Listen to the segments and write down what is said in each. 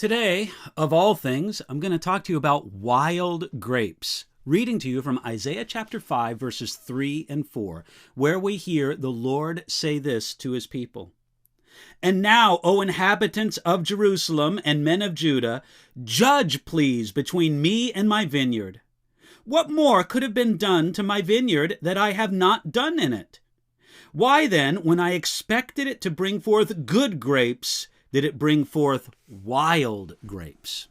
Today, of all things, I'm going to talk to you about wild grapes, reading to you from Isaiah chapter 5, verses 3 and 4, where we hear the Lord say this to his people. And now, O inhabitants of Jerusalem and men of Judah, judge, please, between me and my vineyard. What more could have been done to my vineyard that I have not done in it? Why then, when I expected it to bring forth good grapes, did it bring forth wild grapes?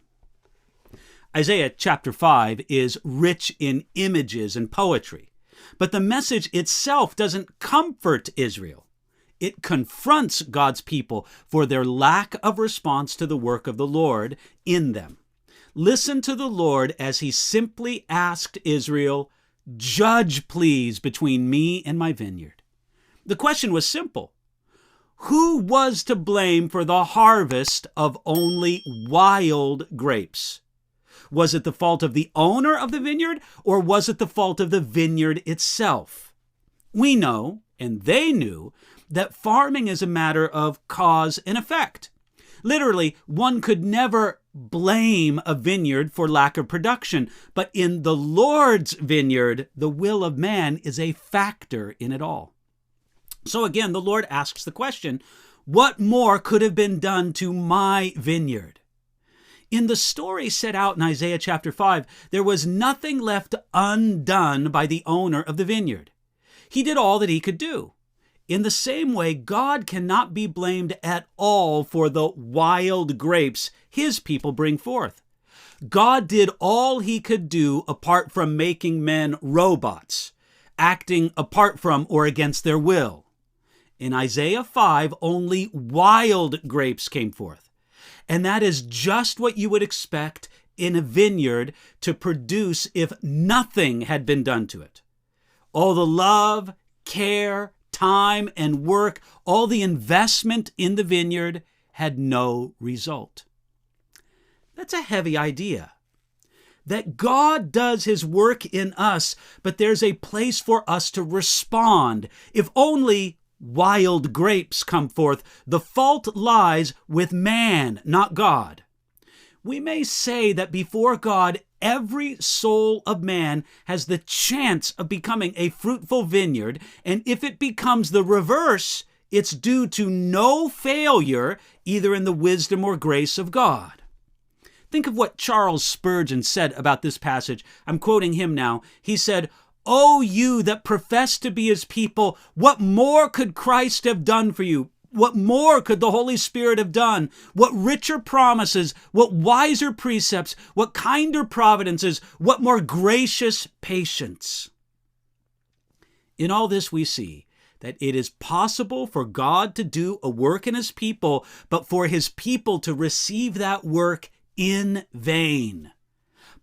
Isaiah chapter 5 is rich in images and poetry, but the message itself doesn't comfort Israel. It confronts God's people for their lack of response to the work of the Lord in them. Listen to the Lord as he simply asked Israel, "Judge, please, between me and my vineyard." The question was simple. Who was to blame for the harvest of only wild grapes? Was it the fault of the owner of the vineyard, or was it the fault of the vineyard itself? We know, and they knew, that farming is a matter of cause and effect. Literally, one could never blame a vineyard for lack of production, but in the Lord's vineyard, the will of man is a factor in it all. So again, the Lord asks the question, what more could have been done to my vineyard? In the story set out in Isaiah chapter 5, there was nothing left undone by the owner of the vineyard. He did all that he could do. In the same way, God cannot be blamed at all for the wild grapes his people bring forth. God did all he could do apart from making men robots, acting apart from or against their will. In Isaiah 5, only wild grapes came forth. And that is just what you would expect in a vineyard to produce if nothing had been done to it. All the love, care, time, and work, all the investment in the vineyard had no result. That's a heavy idea. That God does his work in us, but there's a place for us to respond. If only wild grapes come forth, the fault lies with man, not God. We may say that before God, every soul of man has the chance of becoming a fruitful vineyard, and if it becomes the reverse, it's due to no failure, either in the wisdom or grace of God. Think of what Charles Spurgeon said about this passage. I'm quoting him now. He said, "O you that profess to be his people, what more could Christ have done for you? What more could the Holy Spirit have done? What richer promises, what wiser precepts, what kinder providences, what more gracious patience?" In all this we see that it is possible for God to do a work in his people, but for his people to receive that work in vain.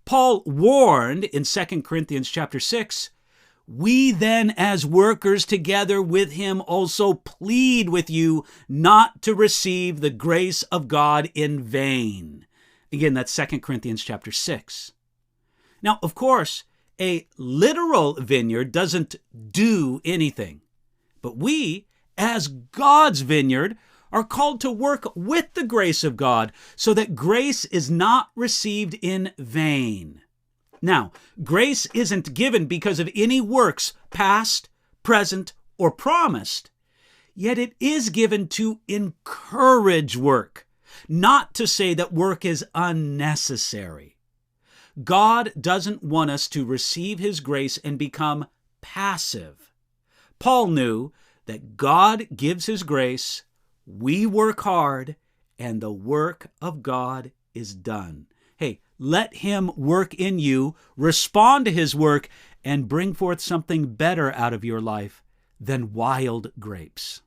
Paul warned in 2 Corinthians chapter 6, "We then as workers together with him also plead with you not to receive the grace of God in vain." Again, that's 2 Corinthians chapter 6. Now, of course, a literal vineyard doesn't do anything. But we, as God's vineyard, are called to work with the grace of God so that grace is not received in vain. Now, grace isn't given because of any works, past, present, or promised. Yet it is given to encourage work, not to say that work is unnecessary. God doesn't want us to receive his grace and become passive. Paul knew that God gives his grace, we work hard, and the work of God is done. Hey, let him work in you, respond to his work, and bring forth something better out of your life than wild grapes.